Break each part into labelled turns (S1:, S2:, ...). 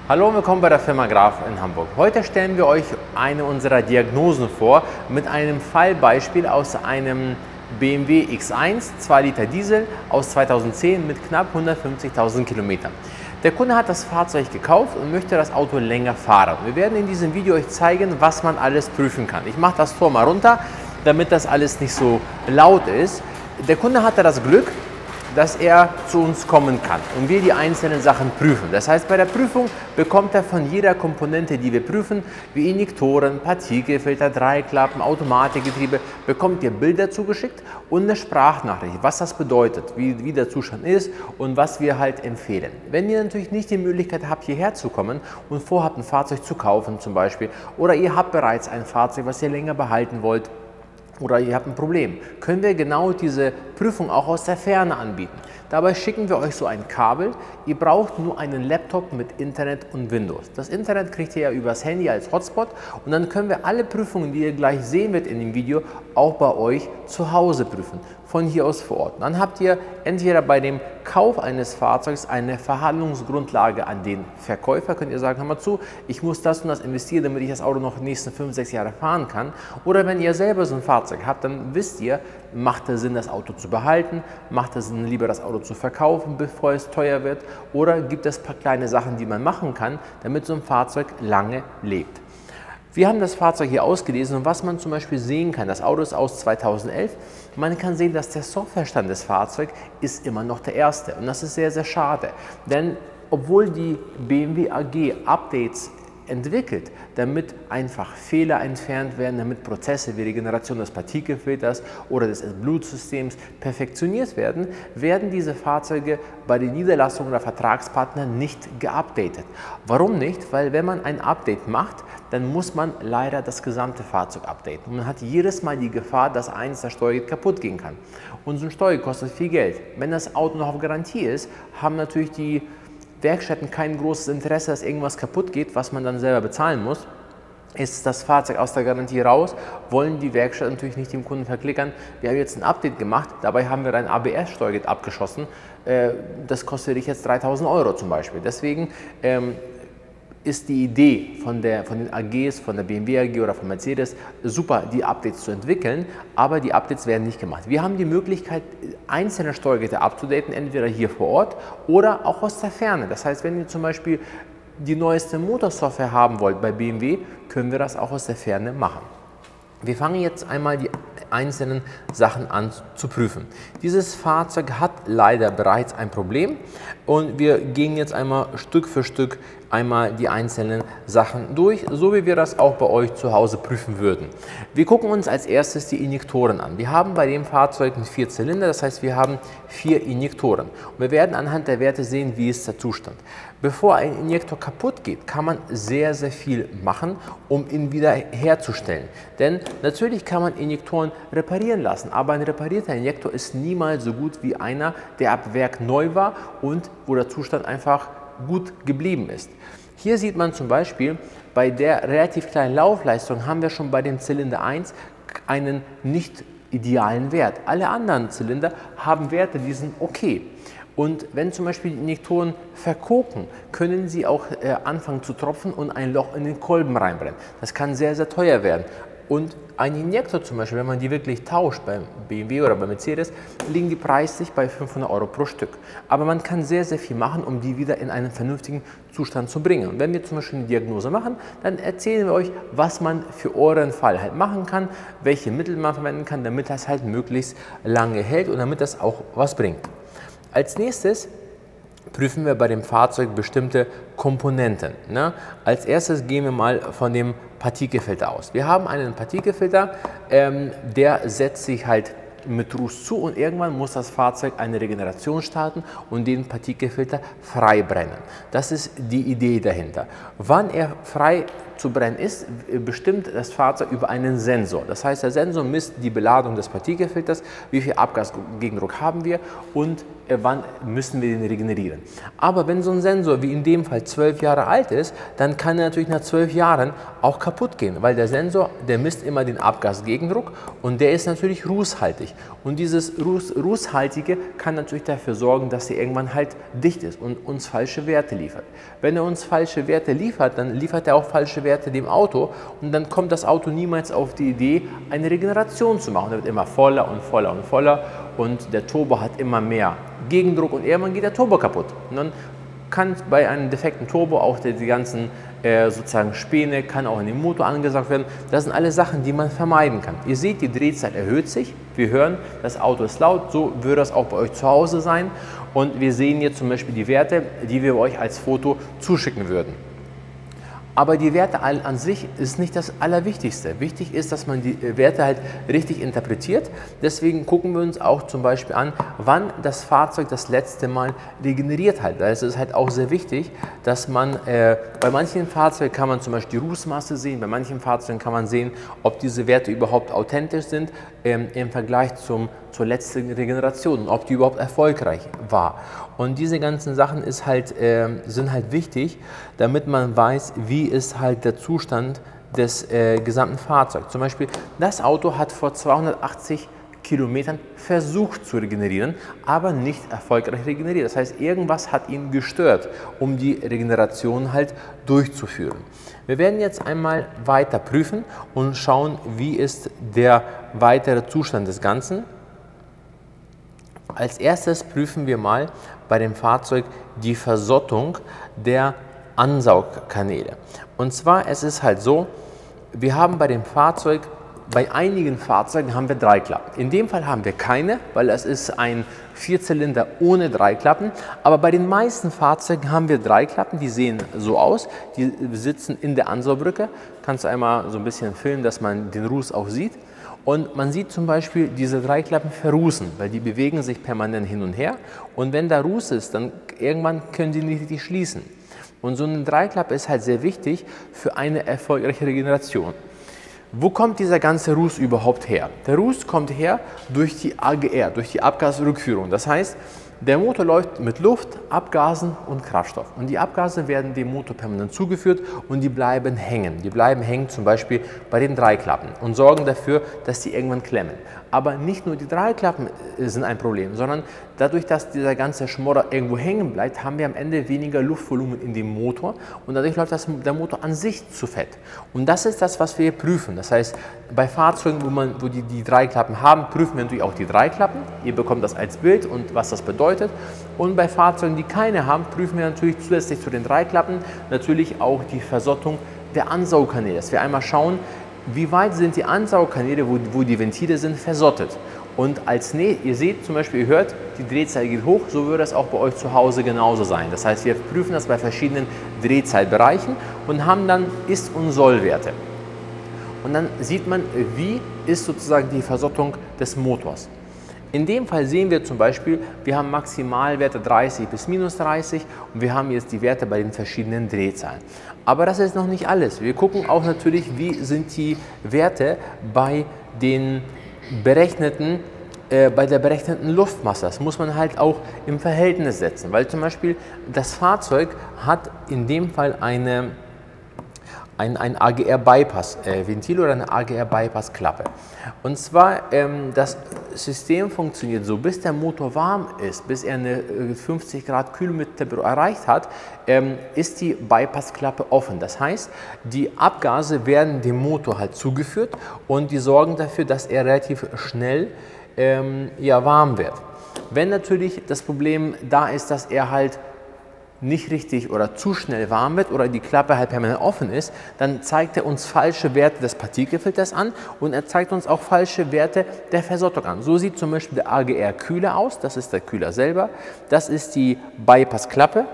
S1: Hallo und willkommen bei der Firma Graf in Hamburg. Heute stellen wir euch eine unserer Diagnosen vor mit einem Fallbeispiel aus einem BMW X1 2 Liter Diesel aus 2010 mit knapp 150.000 Kilometern. Der Kunde hat das Fahrzeug gekauft und möchte das Auto länger fahren. Wir werden in diesem Video euch zeigen, was man alles prüfen kann. Ich mache das Tor mal runter, damit das alles nicht so laut ist. Der Kunde hatte das Glück, dass er zu uns kommen kann und wir die einzelnen Sachen prüfen. Das heißt, bei der Prüfung bekommt er von jeder Komponente, die wir prüfen, wie Injektoren, Partikelfilter, Dreiklappen, Automatikgetriebe, bekommt ihr Bilder zugeschickt und eine Sprachnachricht, was das bedeutet, wie der Zustand ist und was wir halt empfehlen. Wenn ihr natürlich nicht die Möglichkeit habt, hierher zu kommen und vorhabt, ein Fahrzeug zu kaufen zum Beispiel, oder ihr habt bereits ein Fahrzeug, was ihr länger behalten wollt, oder ihr habt ein Problem, können wir genau diese Prüfung auch aus der Ferne anbieten. Dabei schicken wir euch so ein Kabel. Ihr braucht nur einen Laptop mit Internet und Windows. Das Internet kriegt ihr ja übers Handy als Hotspot und dann können wir alle Prüfungen, die ihr gleich sehen werdet in dem Video, auch bei euch zu Hause prüfen, von hier aus vor Ort. Dann habt ihr entweder bei dem Kauf eines Fahrzeugs eine Verhandlungsgrundlage an den Verkäufer. Könnt ihr sagen, hör mal zu, ich muss das und das investieren, damit ich das Auto noch die nächsten 5, 6 Jahre fahren kann. Oder wenn ihr selber so ein Fahrzeug habt, dann wisst ihr, macht es Sinn, das Auto zu behalten, macht es Sinn, lieber das Auto zu verkaufen, bevor es teuer wird, oder gibt es ein paar kleine Sachen, die man machen kann, damit so ein Fahrzeug lange lebt. Wir haben das Fahrzeug hier ausgelesen und was man zum Beispiel sehen kann, das Auto ist aus 2011, man kann sehen, dass der Softwarestand des Fahrzeugs ist immer noch der erste und das ist sehr, sehr schade, denn obwohl die BMW AG Updates entwickelt, damit einfach Fehler entfernt werden, damit Prozesse wie Regeneration des Partikelfilters oder des Blutsystems perfektioniert werden, werden diese Fahrzeuge bei den Niederlassungen der Vertragspartner nicht geupdatet. Warum nicht? Weil wenn man ein Update macht, dann muss man leider das gesamte Fahrzeug updaten. Und man hat jedes Mal die Gefahr, dass eins der Steuergerät kaputt gehen kann. Und so ein Steuergerät kostet viel Geld. Wenn das Auto noch auf Garantie ist, haben natürlich die Werkstätten kein großes Interesse, dass irgendwas kaputt geht, was man dann selber bezahlen muss. Ist das Fahrzeug aus der Garantie raus, wollen die Werkstätten natürlich nicht dem Kunden verklickern. Wir haben jetzt ein Update gemacht, dabei haben wir ein ABS-Steuergerät abgeschossen. Das kostet dich jetzt 3.000 € zum Beispiel. Deswegen ist die Idee von den AGs, von der BMW AG oder von Mercedes, super, die Updates zu entwickeln, aber die Updates werden nicht gemacht. Wir haben die Möglichkeit, einzelne Steuergeräte abzudaten, entweder hier vor Ort oder auch aus der Ferne. Das heißt, wenn ihr zum Beispiel die neueste Motorsoftware haben wollt bei BMW, können wir das auch aus der Ferne machen. Wir fangen jetzt einmal die einzelnen Sachen an zu prüfen. Dieses Fahrzeug hat leider bereits ein Problem und wir gehen jetzt einmal Stück für Stück einmal die einzelnen Sachen durch, so wie wir das auch bei euch zu Hause prüfen würden. Wir gucken uns als erstes die Injektoren an. Wir haben bei dem Fahrzeug einen 4-Zylinder, das heißt, wir haben 4 Injektoren. Und wir werden anhand der Werte sehen, wie ist der Zustand. Bevor ein Injektor kaputt geht, kann man sehr, sehr viel machen, um ihn wieder herzustellen. Denn natürlich kann man Injektoren reparieren lassen, aber ein reparierter Injektor ist niemals so gut wie einer, der ab Werk neu war und wo der Zustand einfach gut geblieben ist. Hier sieht man zum Beispiel, bei der relativ kleinen Laufleistung haben wir schon bei dem Zylinder 1 einen nicht idealen Wert. Alle anderen Zylinder haben Werte, die sind okay. Und wenn zum Beispiel die Injektoren verkoken, können sie auch anfangen zu tropfen und ein Loch in den Kolben reinbrennen. Das kann sehr, sehr teuer werden. Und ein Injektor zum Beispiel, wenn man die wirklich tauscht, bei BMW oder bei Mercedes, liegen die preislich bei 500 € pro Stück. Aber man kann sehr, sehr viel machen, um die wieder in einen vernünftigen Zustand zu bringen. Und wenn wir zum Beispiel eine Diagnose machen, dann erzählen wir euch, was man für euren Fall halt machen kann, welche Mittel man verwenden kann, damit das halt möglichst lange hält und damit das auch was bringt. Als nächstes prüfen wir bei dem Fahrzeug bestimmte Komponenten. Als erstes gehen wir mal von dem Partikelfilter aus. Wir haben einen Partikelfilter, der setzt sich halt mit Ruß zu und irgendwann muss das Fahrzeug eine Regeneration starten und den Partikelfilter frei brennen. Das ist die Idee dahinter. Wann er frei zu brennen ist, bestimmt das Fahrzeug über einen Sensor. Das heißt, der Sensor misst die Beladung des Partikelfilters, wie viel Abgasgegendruck haben wir und wann müssen wir den regenerieren. Aber wenn so ein Sensor wie in dem Fall 12 Jahre alt ist, dann kann er natürlich nach 12 Jahren auch kaputt gehen, weil der Sensor, der misst immer den Abgasgegendruck und der ist natürlich rußhaltig. sich. Und dieses Rußhaltige kann natürlich dafür sorgen, dass er irgendwann halt dicht ist und uns falsche Werte liefert. Wenn er uns falsche Werte liefert, dann liefert er auch falsche Werte dem Auto und dann kommt das Auto niemals auf die Idee, eine Regeneration zu machen. Er wird immer voller und voller und voller und der Turbo hat immer mehr Gegendruck und irgendwann geht der Turbo kaputt. Und dann kann bei einem defekten Turbo auch die ganzen sozusagen Späne, kann auch in den Motor angesaugt werden. Das sind alle Sachen, die man vermeiden kann. Ihr seht, die Drehzahl erhöht sich. Wir hören, das Auto ist laut. So würde das auch bei euch zu Hause sein. Und wir sehen hier zum Beispiel die Werte, die wir euch als Foto zuschicken würden. Aber die Werte an sich ist nicht das Allerwichtigste. Wichtig ist, dass man die Werte halt richtig interpretiert. Deswegen gucken wir uns auch zum Beispiel an, wann das Fahrzeug das letzte Mal regeneriert hat. Es ist halt auch sehr wichtig, dass man bei manchen Fahrzeugen kann man zum Beispiel die Rußmasse sehen, bei manchen Fahrzeugen kann man sehen, ob diese Werte überhaupt authentisch sind im Vergleich zur letzten Regeneration, ob die überhaupt erfolgreich war. Und diese ganzen Sachen sind halt wichtig, damit man weiß, wie ist halt der Zustand des gesamten Fahrzeugs. Zum Beispiel, das Auto hat vor 280 Kilometern versucht zu regenerieren, aber nicht erfolgreich regeneriert. Das heißt, irgendwas hat ihn gestört, um die Regeneration halt durchzuführen. Wir werden jetzt einmal weiter prüfen und schauen, wie ist der weitere Zustand des Ganzen. Als erstes prüfen wir mal bei dem Fahrzeug die Versottung der Ansaugkanäle. Und zwar, es ist halt so, wir haben bei einigen Fahrzeugen haben wir Dreiklappen. In dem Fall haben wir keine, weil es ist ein Vierzylinder ohne Dreiklappen. Aber bei den meisten Fahrzeugen haben wir Dreiklappen, die sehen so aus. Die sitzen in der Ansaugbrücke. Kannst du einmal so ein bisschen filmen, dass man den Ruß auch sieht. Und man sieht zum Beispiel, diese Dreiklappen verrußen, weil die bewegen sich permanent hin und her. Und wenn da Ruß ist, dann irgendwann können die nicht richtig schließen. Und so eine Dreiklappe ist halt sehr wichtig für eine erfolgreiche Regeneration. Wo kommt dieser ganze Ruß überhaupt her? Der Ruß kommt her durch die AGR, durch die Abgasrückführung. Das heißt, der Motor läuft mit Luft, Abgasen und Kraftstoff. Und die Abgase werden dem Motor permanent zugeführt und die bleiben hängen. Die bleiben hängen zum Beispiel bei den Dreiklappen und sorgen dafür, dass die irgendwann klemmen. Aber nicht nur die Dreiklappen sind ein Problem, sondern dadurch, dass dieser ganze Schmodder irgendwo hängen bleibt, haben wir am Ende weniger Luftvolumen in dem Motor und dadurch läuft der Motor an sich zu fett. Und das ist das, was wir prüfen. Das heißt, bei Fahrzeugen, wo die Dreiklappen haben, prüfen wir natürlich auch die Dreiklappen. Ihr bekommt das als Bild und was das bedeutet. Und bei Fahrzeugen, die keine haben, prüfen wir natürlich zusätzlich zu den Dreiklappen natürlich auch die Versottung der Ansaugkanäle. Dass wir einmal schauen, wie weit sind die Ansaugkanäle, wo die Ventile sind, versottet. Und ihr seht zum Beispiel, ihr hört, die Drehzahl geht hoch, so würde es auch bei euch zu Hause genauso sein. Das heißt, wir prüfen das bei verschiedenen Drehzahlbereichen und haben dann Ist- und Soll-Werte. Und dann sieht man, wie ist sozusagen die Versottung des Motors. In dem Fall sehen wir zum Beispiel, wir haben Maximalwerte 30 bis minus 30 und wir haben jetzt die Werte bei den verschiedenen Drehzahlen. Aber das ist noch nicht alles. Wir gucken auch natürlich, wie sind die Werte bei der berechneten Luftmasse. Das muss man halt auch im Verhältnis setzen, weil zum Beispiel das Fahrzeug hat in dem Fall ein AGR-Bypass-Ventil oder eine AGR-Bypass-Klappe. Und zwar, das System funktioniert so, bis der Motor warm ist, bis er eine 50 Grad Kühltemperatur erreicht hat, ist die Bypass-Klappe offen. Das heißt, die Abgase werden dem Motor halt zugeführt und die sorgen dafür, dass er relativ schnell warm wird. Wenn natürlich das Problem da ist, dass er halt nicht richtig oder zu schnell warm wird oder die Klappe halt permanent offen ist, dann zeigt er uns falsche Werte des Partikelfilters an und er zeigt uns auch falsche Werte der Versottung an. So sieht zum Beispiel der AGR-Kühler aus, das ist der Kühler selber, das ist die Bypass-Klappe,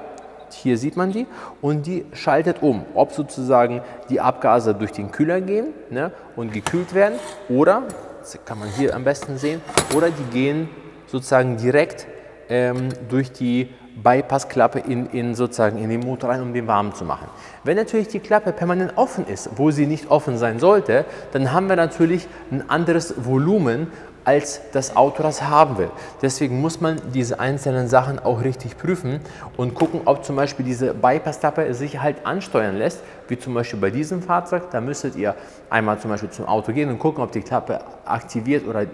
S1: hier sieht man die und die schaltet um, ob sozusagen die Abgase durch den Kühler gehen, ne, und gekühlt werden oder, das kann man hier am besten sehen, oder die gehen sozusagen direkt durch die Bypassklappe sozusagen in den Motor rein, um den warm zu machen. Wenn natürlich die Klappe permanent offen ist, wo sie nicht offen sein sollte, dann haben wir natürlich ein anderes Volumen als das Auto das haben will. Deswegen muss man diese einzelnen Sachen auch richtig prüfen und gucken, ob zum Beispiel diese Bypass-Klappe sich halt ansteuern lässt, wie zum Beispiel bei diesem Fahrzeug. Da müsstet ihr einmal zum Beispiel zum Auto gehen und gucken, ob die Klappe aktiviert oder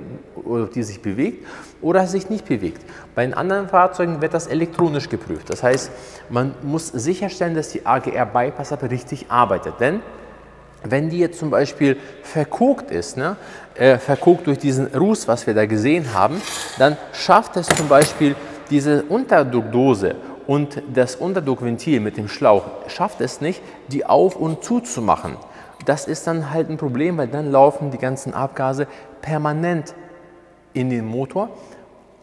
S1: ob die sich bewegt oder sich nicht bewegt. Bei den anderen Fahrzeugen wird das elektronisch geprüft. Das heißt, man muss sicherstellen, dass die AGR-Bypass-Klappe richtig arbeitet. Denn wenn die jetzt zum Beispiel verkokt ist, verkokt durch diesen Ruß, was wir da gesehen haben, dann schafft es zum Beispiel diese Unterdruckdose und das Unterdruckventil mit dem Schlauch, schafft es nicht, die auf- und zuzumachen. Das ist dann halt ein Problem, weil dann laufen die ganzen Abgase permanent in den Motor,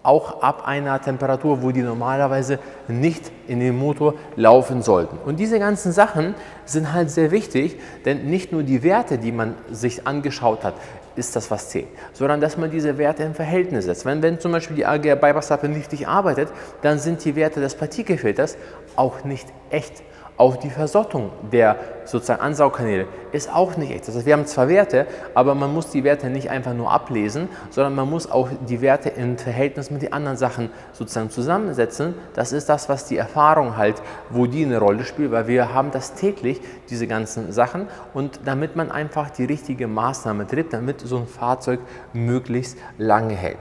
S1: auch ab einer Temperatur, wo die normalerweise nicht in den Motor laufen sollten. Und diese ganzen Sachen sind halt sehr wichtig, denn nicht nur die Werte, die man sich angeschaut hat, ist das, was zählt, sondern dass man diese Werte im Verhältnis setzt. Wenn zum Beispiel die AGR-Bypass-Klappe nicht richtig arbeitet, dann sind die Werte des Partikelfilters auch nicht echt. Auch die Versottung der sozusagen Ansaugkanäle ist auch nicht echt. Das heißt, wir haben zwar Werte, aber man muss die Werte nicht einfach nur ablesen, sondern man muss auch die Werte im Verhältnis mit den anderen Sachen sozusagen zusammensetzen. Das ist das, was die Erfahrung halt, wo die eine Rolle spielt, weil wir haben das täglich, diese ganzen Sachen, und damit man einfach die richtige Maßnahme trifft, damit so ein Fahrzeug möglichst lange hält.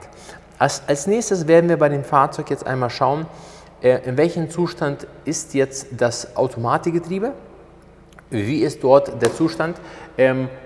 S1: Als nächstes werden wir bei dem Fahrzeug jetzt einmal schauen, in welchem Zustand ist jetzt das Automatikgetriebe? Wie ist dort der Zustand?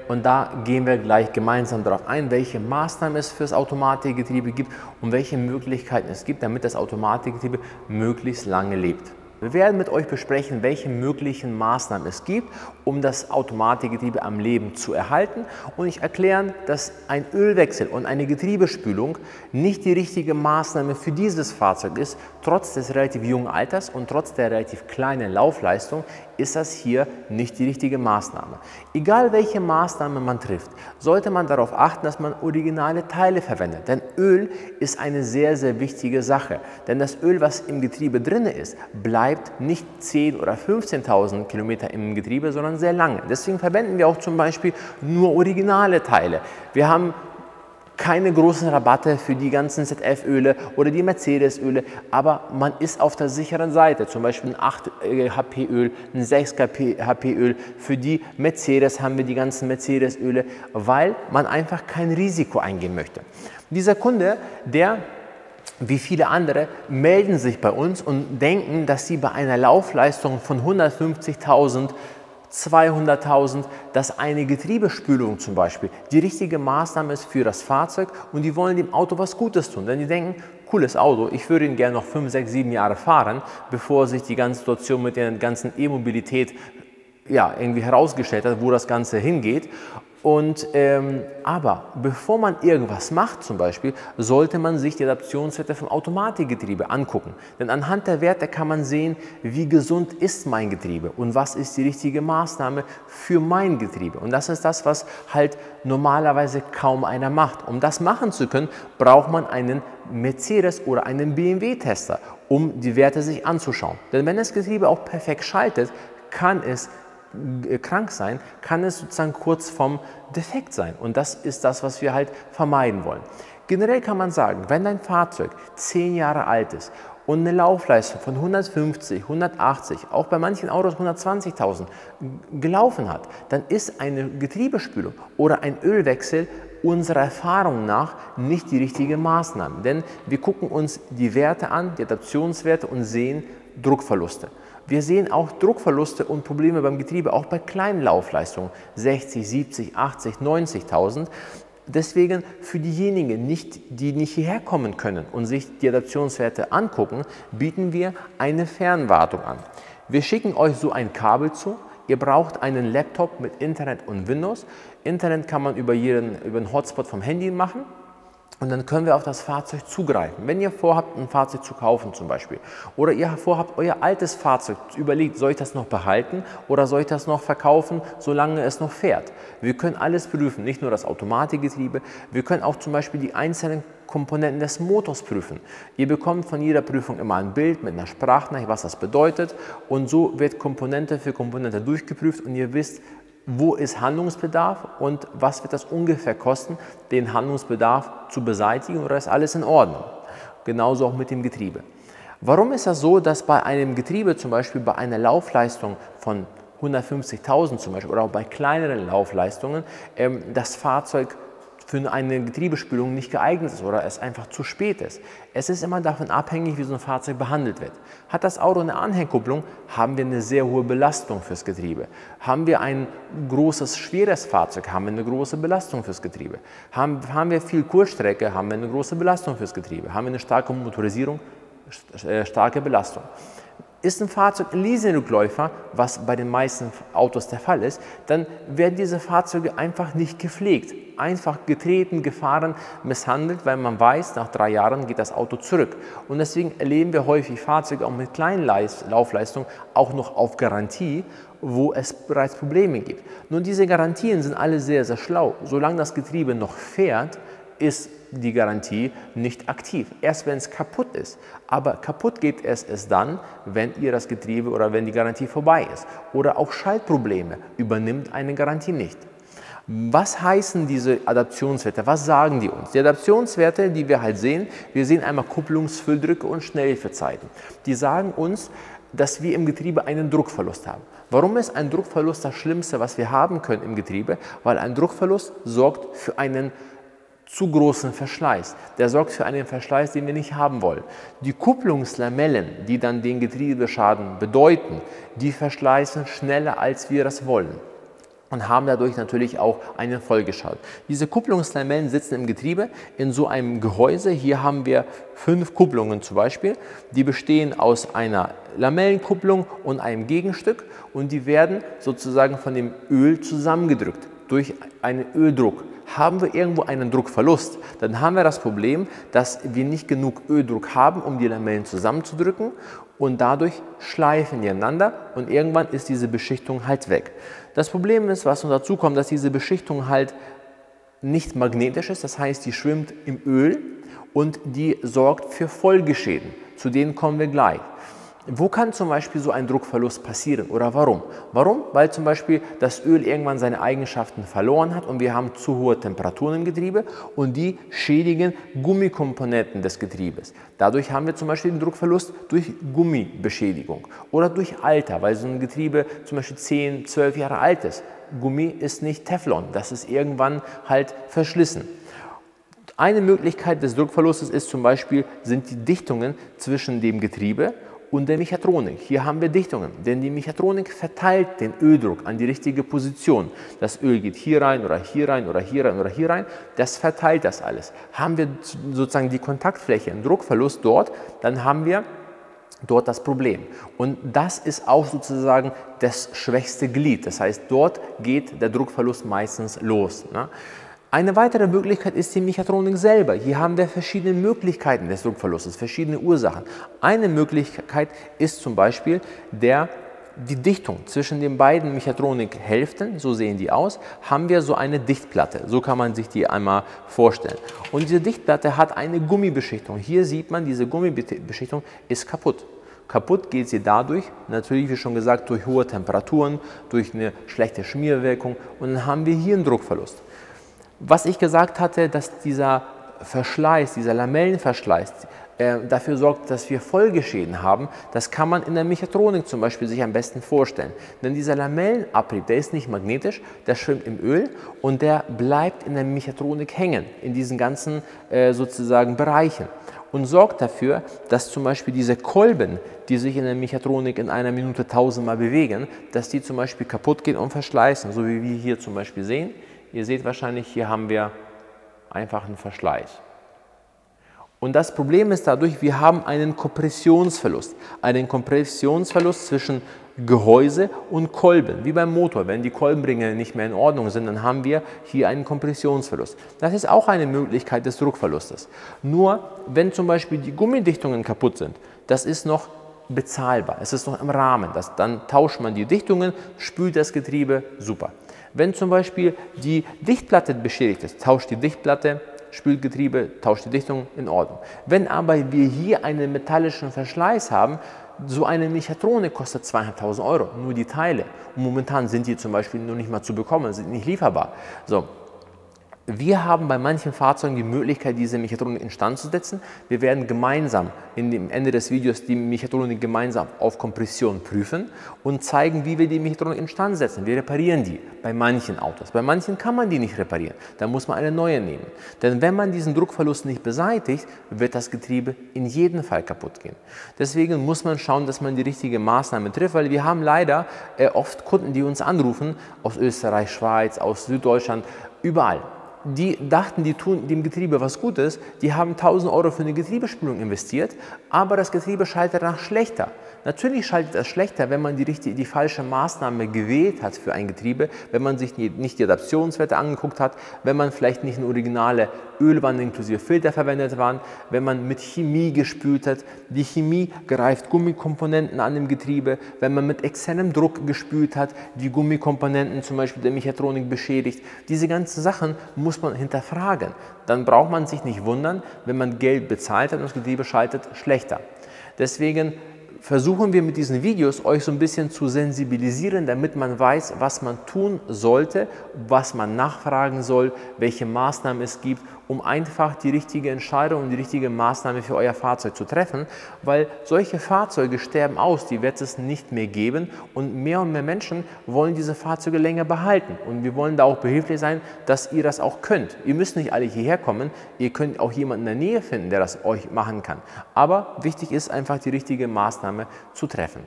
S1: Und da gehen wir gleich gemeinsam darauf ein, welche Maßnahmen es für das Automatikgetriebe gibt und welche Möglichkeiten es gibt, damit das Automatikgetriebe möglichst lange lebt. Wir werden mit euch besprechen, welche möglichen Maßnahmen es gibt, um das Automatikgetriebe am Leben zu erhalten, und ich erkläre, dass ein Ölwechsel und eine Getriebespülung nicht die richtige Maßnahme für dieses Fahrzeug ist. Trotz des relativ jungen Alters und trotz der relativ kleinen Laufleistung ist das hier nicht die richtige Maßnahme. Egal welche Maßnahme man trifft, sollte man darauf achten, dass man originale Teile verwendet. Denn Öl ist eine sehr, sehr wichtige Sache. Denn das Öl, was im Getriebe drin ist, bleibt nicht 10.000 oder 15.000 Kilometer im Getriebe, sondern sehr lange. Deswegen verwenden wir auch zum Beispiel nur originale Teile. Wir haben keine großen Rabatte für die ganzen ZF-Öle oder die Mercedes-Öle, aber man ist auf der sicheren Seite. Zum Beispiel ein 8 HP-Öl, ein 6 HP-Öl. Für die Mercedes haben wir die ganzen Mercedes-Öle, weil man einfach kein Risiko eingehen möchte. Dieser Kunde, der wie viele andere melden sich bei uns und denken, dass sie bei einer Laufleistung von 150.000, 200.000, dass eine Getriebespülung zum Beispiel die richtige Maßnahme ist für das Fahrzeug, und die wollen dem Auto was Gutes tun. Denn die denken, cooles Auto, ich würde ihn gerne noch 5, 6, 7 Jahre fahren, bevor sich die ganze Situation mit der ganzen E-Mobilität irgendwie herausgestellt hat, wo das Ganze hingeht. Aber bevor man irgendwas macht zum Beispiel, sollte man sich die Adaptionswerte vom Automatikgetriebe angucken. Denn anhand der Werte kann man sehen, wie gesund ist mein Getriebe und was ist die richtige Maßnahme für mein Getriebe. Und das ist das, was halt normalerweise kaum einer macht. Um das machen zu können, braucht man einen Mercedes oder einen BMW-Tester, um die Werte sich anzuschauen. Denn wenn das Getriebe auch perfekt schaltet, kann es krank sein, kann es sozusagen kurz vom Defekt sein, und das ist das, was wir halt vermeiden wollen. Generell kann man sagen, wenn dein Fahrzeug 10 Jahre alt ist und eine Laufleistung von 150, 180, auch bei manchen Autos 120.000 gelaufen hat, dann ist eine Getriebespülung oder ein Ölwechsel unserer Erfahrung nach nicht die richtige Maßnahme, denn wir gucken uns die Werte an, die Adaptionswerte, und sehen Druckverluste. Wir sehen auch Druckverluste und Probleme beim Getriebe, auch bei kleinen Laufleistungen, 60, 70, 80, 90.000. Deswegen für diejenigen, die nicht hierher kommen können und sich die Adaptionswerte angucken, bieten wir eine Fernwartung an. Wir schicken euch so ein Kabel zu. Ihr braucht einen Laptop mit Internet und Windows. Internet kann man über einen Hotspot vom Handy machen. Und dann können wir auf das Fahrzeug zugreifen. Wenn ihr vorhabt, ein Fahrzeug zu kaufen zum Beispiel, oder ihr vorhabt, euer altes Fahrzeug, überlegt, soll ich das noch behalten oder soll ich das noch verkaufen, solange es noch fährt. Wir können alles prüfen, nicht nur das Automatikgetriebe, wir können auch zum Beispiel die einzelnen Komponenten des Motors prüfen. Ihr bekommt von jeder Prüfung immer ein Bild mit einer Sprachnachricht, was das bedeutet, und so wird Komponente für Komponente durchgeprüft und ihr wisst, wo ist Handlungsbedarf und was wird das ungefähr kosten, den Handlungsbedarf zu beseitigen, oder ist alles in Ordnung? Genauso auch mit dem Getriebe. Warum ist das so, dass bei einem Getriebe, zum Beispiel bei einer Laufleistung von 150.000 zum Beispiel oder auch bei kleineren Laufleistungen, das Fahrzeug für eine Getriebespülung nicht geeignet ist oder es einfach zu spät ist? Es ist immer davon abhängig, wie so ein Fahrzeug behandelt wird. Hat das Auto eine Anhängerkupplung, haben wir eine sehr hohe Belastung fürs Getriebe. Haben wir ein großes, schweres Fahrzeug, haben wir eine große Belastung fürs Getriebe. Haben wir viel Kurzstrecke, haben wir eine große Belastung fürs Getriebe. Haben wir eine starke Motorisierung, starke Belastung. Ist ein Fahrzeug ein Leasingrückläufer, was bei den meisten Autos der Fall ist, dann werden diese Fahrzeuge einfach nicht gepflegt. Einfach getreten, gefahren, misshandelt, weil man weiß, nach 3 Jahren geht das Auto zurück. Und deswegen erleben wir häufig Fahrzeuge auch mit kleinen Laufleistungen auch noch auf Garantie, wo es bereits Probleme gibt. Nun, diese Garantien sind alle sehr, sehr schlau. Solange das Getriebe noch fährt, ist die Garantie nicht aktiv. Erst wenn es kaputt ist. Aber kaputt geht es erst dann, wenn ihr das Getriebe oder wenn die Garantie vorbei ist. Oder auch Schaltprobleme übernimmt eine Garantie nicht. Was heißen diese Adaptionswerte? Was sagen die uns? Die Adaptionswerte, die wir halt sehen, wir sehen einmal Kupplungsfülldrücke und Schnellhilfezeiten. Die sagen uns, dass wir im Getriebe einen Druckverlust haben. Warum ist ein Druckverlust das Schlimmste, was wir haben können im Getriebe? Weil ein Druckverlust sorgt für einen zu großen Verschleiß. Der sorgt für einen Verschleiß, den wir nicht haben wollen. Die Kupplungslamellen, die dann den Getriebeschaden bedeuten, die verschleißen schneller, als wir das wollen. Und haben dadurch natürlich auch einen Folgeschaden. Diese Kupplungslamellen sitzen im Getriebe in so einem Gehäuse. Hier haben wir 5 Kupplungen zum Beispiel. Die bestehen aus einer Lamellenkupplung und einem Gegenstück und die werden sozusagen von dem Öl zusammengedrückt durch einen Öldruck. Haben wir irgendwo einen Druckverlust, dann haben wir das Problem, dass wir nicht genug Öldruck haben, um die Lamellen zusammenzudrücken und dadurch schleifen die einander und irgendwann ist diese Beschichtung halt weg. Das Problem ist, was noch dazu kommt, dass diese Beschichtung halt nicht magnetisch ist, das heißt, die schwimmt im Öl und die sorgt für Folgeschäden. Zu denen kommen wir gleich. Wo kann zum Beispiel so ein Druckverlust passieren oder warum? Warum? Weil zum Beispiel das Öl irgendwann seine Eigenschaften verloren hat und wir haben zu hohe Temperaturen im Getriebe und die schädigen Gummikomponenten des Getriebes. Dadurch haben wir zum Beispiel den Druckverlust durch Gummibeschädigung oder durch Alter, weil so ein Getriebe zum Beispiel 10, 12 Jahre alt ist. Gummi ist nicht Teflon, das ist irgendwann halt verschlissen. Eine Möglichkeit des Druckverlustes ist zum Beispiel, sind die Dichtungen zwischen dem Getriebe und der Mechatronik. Hier haben wir Dichtungen, denn die Mechatronik verteilt den Öldruck an die richtige Position. Das Öl geht hier rein oder hier rein oder hier rein oder hier rein. Das verteilt das alles. Haben wir sozusagen die Kontaktfläche, einen Druckverlust dort, dann haben wir dort das Problem. Und das ist auch sozusagen das schwächste Glied. Das heißt, dort geht der Druckverlust meistens los. Ne? Eine weitere Möglichkeit ist die Mechatronik selber. Hier haben wir verschiedene Möglichkeiten des Druckverlustes, verschiedene Ursachen. Eine Möglichkeit ist zum Beispiel die Dichtung zwischen den beiden Mechatronikhälften, so sehen die aus, haben wir so eine Dichtplatte. So kann man sich die einmal vorstellen. Und diese Dichtplatte hat eine Gummibeschichtung. Hier sieht man, diese Gummibeschichtung ist kaputt. Kaputt geht sie dadurch, natürlich wie schon gesagt, durch hohe Temperaturen, durch eine schlechte Schmierwirkung und dann haben wir hier einen Druckverlust. Was ich gesagt hatte, dass dieser Verschleiß, dieser Lamellenverschleiß dafür sorgt, dass wir Folgeschäden haben, das kann man in der Mechatronik zum Beispiel sich am besten vorstellen. Denn dieser Lamellenabrieb, der ist nicht magnetisch, der schwimmt im Öl und der bleibt in der Mechatronik hängen, in diesen ganzen sozusagen Bereichen. Und sorgt dafür, dass zum Beispiel diese Kolben, die sich in der Mechatronik in einer Minute 1000-mal bewegen, dass die zum Beispiel kaputt gehen und verschleißen, so wie wir hier zum Beispiel sehen. Ihr seht wahrscheinlich, hier haben wir einfach einen Verschleiß. Und das Problem ist dadurch, wir haben einen Kompressionsverlust. Einen Kompressionsverlust zwischen Gehäuse und Kolben, wie beim Motor. Wenn die Kolbenringe nicht mehr in Ordnung sind, dann haben wir hier einen Kompressionsverlust. Das ist auch eine Möglichkeit des Druckverlustes. Nur, wenn zum Beispiel die Gummidichtungen kaputt sind, das ist noch bezahlbar, es ist noch im Rahmen. Dann tauscht man die Dichtungen, spült das Getriebe, super. Wenn zum Beispiel die Dichtplatte beschädigt ist, tauscht die Dichtplatte, spült Getriebe, tauscht die Dichtung, in Ordnung. Wenn aber wir hier einen metallischen Verschleiß haben, So eine Mechatronik kostet 2.500 Euro, nur die Teile. Und momentan sind die zum Beispiel noch nicht mal zu bekommen, sind nicht lieferbar. So. Wir haben bei manchen Fahrzeugen die Möglichkeit, diese Mechatronik instand zu setzen. Wir werden gemeinsam in dem Ende des Videos die Mechatronik gemeinsam auf Kompression prüfen und zeigen, wie wir die Mechatronik instand setzen. Wir reparieren die bei manchen Autos. Bei manchen kann man die nicht reparieren. Da muss man eine neue nehmen. Denn wenn man diesen Druckverlust nicht beseitigt, wird das Getriebe in jedem Fall kaputt gehen. Deswegen muss man schauen, dass man die richtige Maßnahme trifft, weil wir haben leider oft Kunden, die uns anrufen, aus Österreich, Schweiz, aus Süddeutschland, überall. Die dachten, die tun dem Getriebe was Gutes, die haben 1.000 Euro für eine Getriebespülung investiert, aber das Getriebe schaltet danach schlechter. Natürlich schaltet es schlechter, wenn man die falsche Maßnahme gewählt hat für ein Getriebe, wenn man sich nicht die Adaptionswerte angeguckt hat, wenn man vielleicht nicht eine originale Ölwanne inklusive Filter verwendet hat, wenn man mit Chemie gespült hat. Die Chemie greift Gummikomponenten an dem Getriebe, wenn man mit externem Druck gespült hat, die Gummikomponenten zum Beispiel der Mechatronik beschädigt. Diese ganzen Sachen muss man hinterfragen. Dann braucht man sich nicht wundern, wenn man Geld bezahlt hat und das Getriebe schaltet schlechter. Deswegen versuchen wir mit diesen Videos euch so ein bisschen zu sensibilisieren, damit man weiß, was man tun sollte, was man nachfragen soll, welche Maßnahmen es gibt, um einfach die richtige Entscheidung und die richtige Maßnahme für euer Fahrzeug zu treffen, weil solche Fahrzeuge sterben aus, die wird es nicht mehr geben und mehr Menschen wollen diese Fahrzeuge länger behalten und wir wollen da auch behilflich sein, dass ihr das auch könnt. Ihr müsst nicht alle hierher kommen, ihr könnt auch jemanden in der Nähe finden, der das euch machen kann, aber wichtig ist einfach die richtige Maßnahme zu treffen.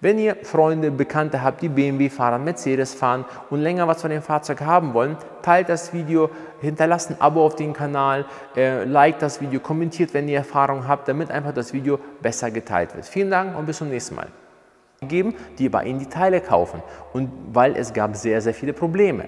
S1: Wenn ihr Freunde, Bekannte habt, die BMW fahren, Mercedes fahren und länger was von dem Fahrzeug haben wollen, teilt das Video, hinterlasst ein Abo auf den Kanal, liked das Video, kommentiert, wenn ihr Erfahrung habt, damit einfach das Video besser geteilt wird. Vielen Dank und bis zum nächsten Mal. Die bei Ihnen die Teile kaufen und weil es gab sehr, sehr viele Probleme.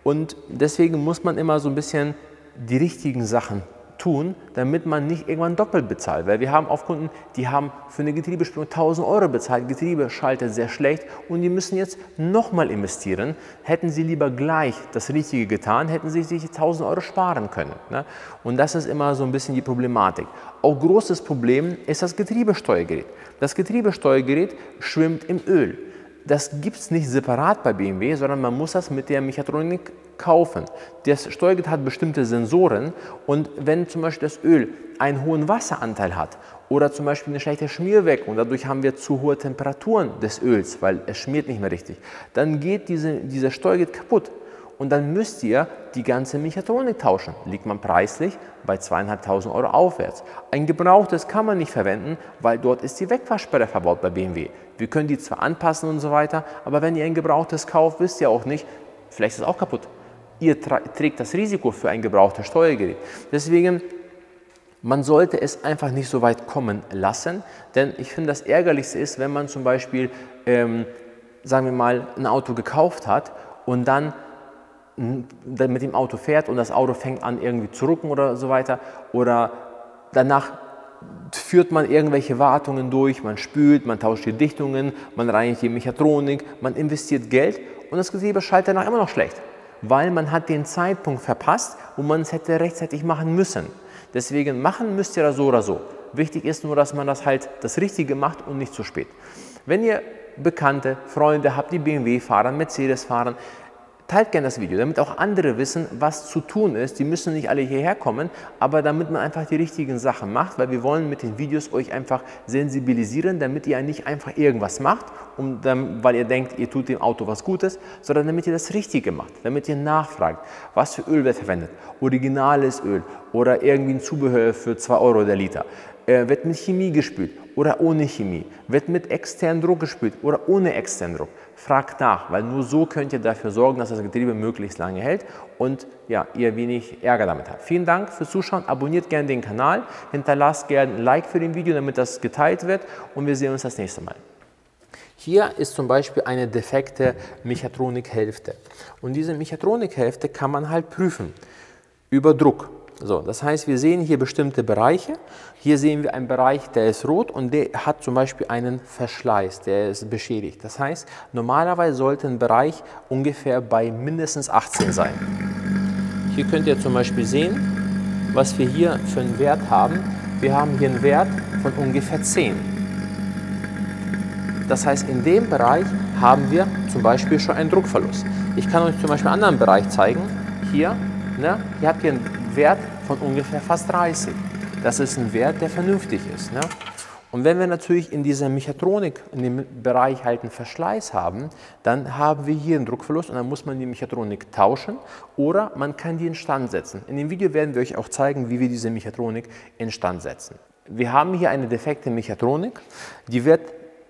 S1: Und deswegen muss man immer so ein bisschen die richtigen Sachen tun, damit man nicht irgendwann doppelt bezahlt. Weil wir haben oft Kunden, die haben für eine Getriebespülung 1.000 Euro bezahlt, Getriebe schaltet sehr schlecht und die müssen jetzt nochmal investieren. Hätten sie lieber gleich das Richtige getan, hätten sie sich 1.000 Euro sparen können. Ne? Und das ist immer so ein bisschen die Problematik. Auch großes Problem ist das Getriebesteuergerät. Das Getriebesteuergerät schwimmt im Öl. Das gibt es nicht separat bei BMW, sondern man muss das mit der Mechatronik kaufen. Das Steuergerät hat bestimmte Sensoren und wenn zum Beispiel das Öl einen hohen Wasseranteil hat oder zum Beispiel eine schlechte Schmierwirkung, dadurch haben wir zu hohe Temperaturen des Öls, weil es schmiert nicht mehr richtig, dann geht dieser Steuergerät kaputt. Und dann müsst ihr die ganze Mechatronik tauschen. Liegt man preislich bei 2.500 Euro aufwärts. Ein gebrauchtes kann man nicht verwenden, weil dort ist die Wegfahrsperre verbaut bei BMW. Wir können die zwar anpassen und so weiter, aber wenn ihr ein gebrauchtes kauft, wisst ihr auch nicht, vielleicht ist es auch kaputt. Ihr trägt das Risiko für ein gebrauchtes Steuergerät. Deswegen, man sollte es einfach nicht so weit kommen lassen, denn ich finde, das Ärgerlichste ist, wenn man zum Beispiel, sagen wir mal, ein Auto gekauft hat und dann mit dem Auto fährt und das Auto fängt an irgendwie zu rucken oder so weiter oder danach führt man irgendwelche Wartungen durch, man spült, man tauscht die Dichtungen, man reinigt die Mechatronik, man investiert Geld und das Getriebe schaltet danach immer noch schlecht, weil man hat den Zeitpunkt verpasst, wo man es hätte rechtzeitig machen müssen. Deswegen machen müsst ihr das so oder so. Wichtig ist nur, dass man das Richtige macht und nicht zu spät. Wenn ihr Bekannte, Freunde habt, die BMW fahren, Mercedes fahren, teilt gerne das Video, damit auch andere wissen, was zu tun ist. Die müssen nicht alle hierher kommen, aber damit man einfach die richtigen Sachen macht, weil wir wollen mit den Videos euch einfach sensibilisieren, damit ihr nicht einfach irgendwas macht, weil ihr denkt, ihr tut dem Auto was Gutes, sondern damit ihr das Richtige macht, damit ihr nachfragt, was für Öl wird verwendet, originales Öl oder irgendwie ein Zubehör für 2 Euro der Liter. Wird mit Chemie gespült oder ohne Chemie? Wird mit externem Druck gespült oder ohne externen Druck? Fragt nach, weil nur so könnt ihr dafür sorgen, dass das Getriebe möglichst lange hält und ja, ihr wenig Ärger damit habt. Vielen Dank fürs Zuschauen, abonniert gerne den Kanal, hinterlasst gerne ein Like für den Video, damit das geteilt wird und wir sehen uns das nächste Mal. Hier ist zum Beispiel eine defekte Mechatronikhälfte und diese Mechatronikhälfte kann man halt prüfen über Druck. So, das heißt, wir sehen hier bestimmte Bereiche. Hier sehen wir einen Bereich, der ist rot und der hat zum Beispiel einen Verschleiß, der ist beschädigt. Das heißt, normalerweise sollte ein Bereich ungefähr bei mindestens 18 sein. Hier könnt ihr zum Beispiel sehen, was wir hier für einen Wert haben. Wir haben hier einen Wert von ungefähr 10. Das heißt, in dem Bereich haben wir zum Beispiel schon einen Druckverlust. Ich kann euch zum Beispiel einen anderen Bereich zeigen. Hier, ne? Ihr habt hier einen Wert von ungefähr fast 30. Das ist ein Wert, der vernünftig ist. Ne? Und wenn wir natürlich in dieser Mechatronik, in dem Bereich halt einen Verschleiß haben, dann haben wir hier einen Druckverlust und dann muss man die Mechatronik tauschen oder man kann die instand setzen. In dem Video werden wir euch auch zeigen, wie wir diese Mechatronik instand setzen. Wir haben hier eine defekte Mechatronik, die wird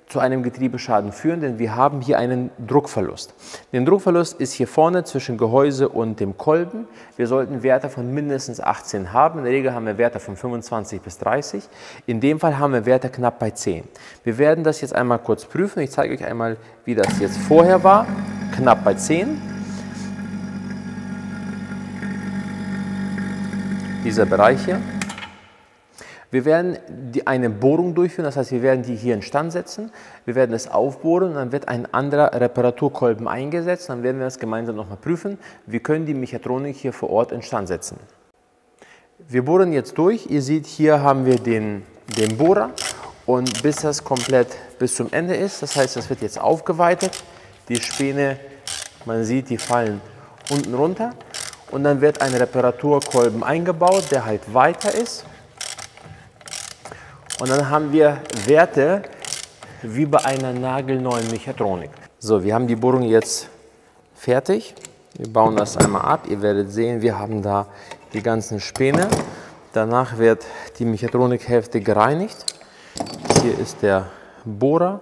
S1: zu einem Getriebeschaden führen, denn wir haben hier einen Druckverlust. Der Druckverlust ist hier vorne zwischen Gehäuse und dem Kolben. Wir sollten Werte von mindestens 18 haben. In der Regel haben wir Werte von 25 bis 30. In dem Fall haben wir Werte knapp bei 10. Wir werden das jetzt einmal kurz prüfen. Ich zeige euch einmal, wie das jetzt vorher war. Knapp bei 10. Dieser Bereich hier. Wir werden eine Bohrung durchführen, das heißt, wir werden die hier instand setzen, wir werden es aufbohren und dann wird ein anderer Reparaturkolben eingesetzt, dann werden wir das gemeinsam nochmal prüfen. Wir können die Mechatronik hier vor Ort instand setzen. Wir bohren jetzt durch, ihr seht, hier haben wir den Bohrer und bis das komplett bis zum Ende ist, das heißt, das wird jetzt aufgeweitet, die Späne, man sieht, die fallen unten runter und dann wird ein Reparaturkolben eingebaut, der halt weiter ist. Und dann haben wir Werte wie bei einer nagelneuen Mechatronik. So, wir haben die Bohrung jetzt fertig. Wir bauen das einmal ab. Ihr werdet sehen, wir haben da die ganzen Späne. Danach wird die Mechatronikhälfte gereinigt. Hier ist der Bohrer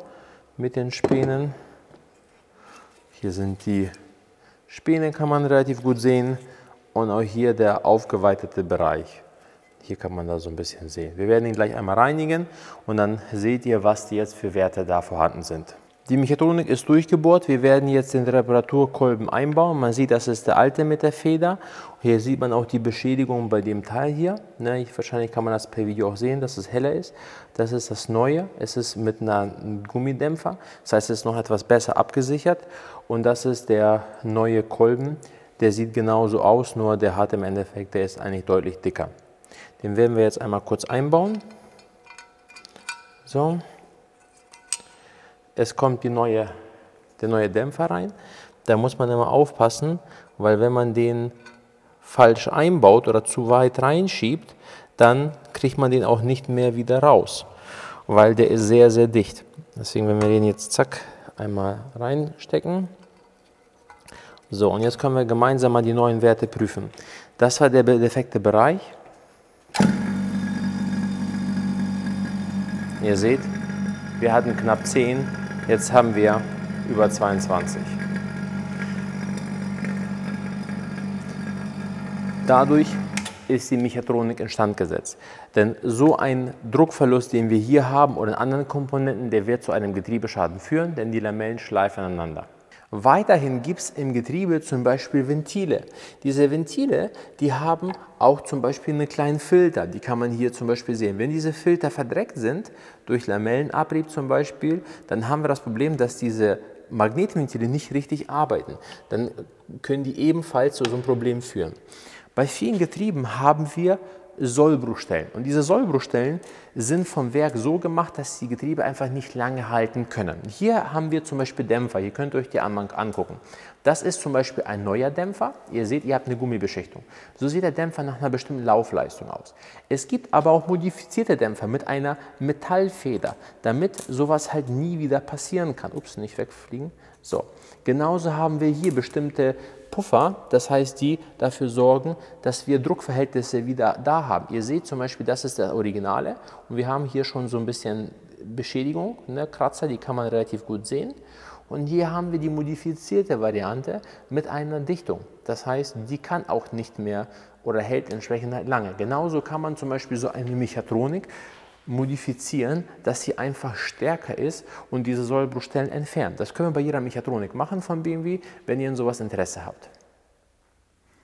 S1: mit den Spänen. Hier sind die Späne, kann man relativ gut sehen. Und auch hier der aufgeweitete Bereich. Hier kann man da so ein bisschen sehen. Wir werden ihn gleich einmal reinigen und dann seht ihr, was jetzt für Werte da vorhanden sind. Die Mechatronik ist durchgebohrt. Wir werden jetzt den Reparaturkolben einbauen. Man sieht, das ist der alte mit der Feder. Hier sieht man auch die Beschädigung bei dem Teil hier. Wahrscheinlich kann man das per Video auch sehen, dass es heller ist. Das ist das Neue. Es ist mit einem Gummidämpfer. Das heißt, es ist noch etwas besser abgesichert. Und das ist der neue Kolben. Der sieht genauso aus, nur der hat im Endeffekt, der ist eigentlich deutlich dicker. Den werden wir jetzt einmal kurz einbauen. So. Es kommt der neue Dämpfer rein. Da muss man immer aufpassen, weil wenn man den falsch einbaut oder zu weit reinschiebt, dann kriegt man den auch nicht mehr wieder raus, weil der ist sehr, sehr dicht. Deswegen, wenn wir den jetzt zack einmal reinstecken. So, und jetzt können wir gemeinsam mal die neuen Werte prüfen. Das war der defekte Bereich. Ihr seht, wir hatten knapp 10, jetzt haben wir über 22. Dadurch ist die Mechatronik instand gesetzt. Denn so ein Druckverlust, den wir hier haben oder in anderen Komponenten, der wird zu einem Getriebeschaden führen, denn die Lamellen schleifen aneinander. Weiterhin gibt es im Getriebe zum Beispiel Ventile. Diese Ventile, die haben auch zum Beispiel einen kleinen Filter, die kann man hier zum Beispiel sehen. Wenn diese Filter verdreckt sind, durch Lamellenabrieb zum Beispiel, dann haben wir das Problem, dass diese Magnetventile nicht richtig arbeiten. Dann können die ebenfalls zu so einem Problem führen. Bei vielen Getrieben haben wir Sollbruchstellen. Und diese Sollbruchstellen sind vom Werk so gemacht, dass die Getriebe einfach nicht lange halten können. Hier haben wir zum Beispiel Dämpfer. Hier könnt ihr euch die angucken. Das ist zum Beispiel ein neuer Dämpfer. Ihr seht, ihr habt eine Gummibeschichtung. So sieht der Dämpfer nach einer bestimmten Laufleistung aus. Es gibt aber auch modifizierte Dämpfer mit einer Metallfeder, damit sowas halt nie wieder passieren kann. Ups, nicht wegfliegen. So, genauso haben wir hier bestimmte Puffer, das heißt, die dafür sorgen, dass wir Druckverhältnisse wieder da haben. Ihr seht zum Beispiel, das ist der Originale und wir haben hier schon so ein bisschen Beschädigung, ne, Kratzer, die kann man relativ gut sehen. Und hier haben wir die modifizierte Variante mit einer Dichtung. Das heißt, die kann auch nicht mehr oder hält entsprechend halt lange. Genauso kann man zum Beispiel so eine Mechatronik modifizieren, dass sie einfach stärker ist und diese Sollbruchstellen entfernt. Das können wir bei jeder Mechatronik machen von BMW, wenn ihr in sowas Interesse habt.